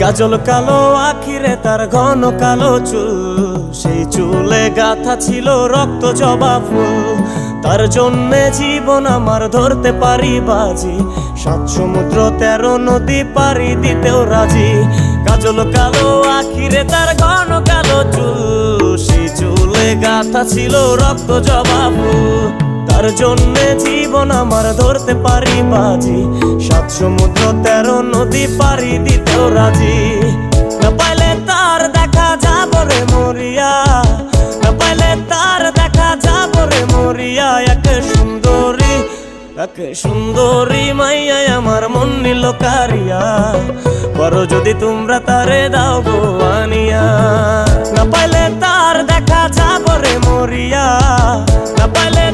কাজল কালো আখিরে তার ঘন কালো চুল, সেই চুলে গাথা ছিল রক্ত জবা ফুল। তার জন্যে জীবন আমার ধরতে পারি বাজি, 7 সমুদ্র 13 নদী পাড়ি দিতেও রাজি। কাজল কালো আখিরে তার ঘন কালো চুল, সেই চুলে গাথা ছিল রক্ত জবা ফুল। তার জন্যে জীবন আমার ধরতে পারি বাজি, 7 সমুদ্র 13 নদী পাড়ি দিতেও রাজি। না পাইলে তার দেখা যাব রে মরিয়া, না পাইলে তার দেখা যাব রে মরিয়া। এক সুন্দরী মাইয়া আমার মন নিল কারিয়া, বড় যদি তোমরা তারে দাও গো আনিয়া। না পাইলে তার দেখা যাব রে মরিয়া, না পাইলে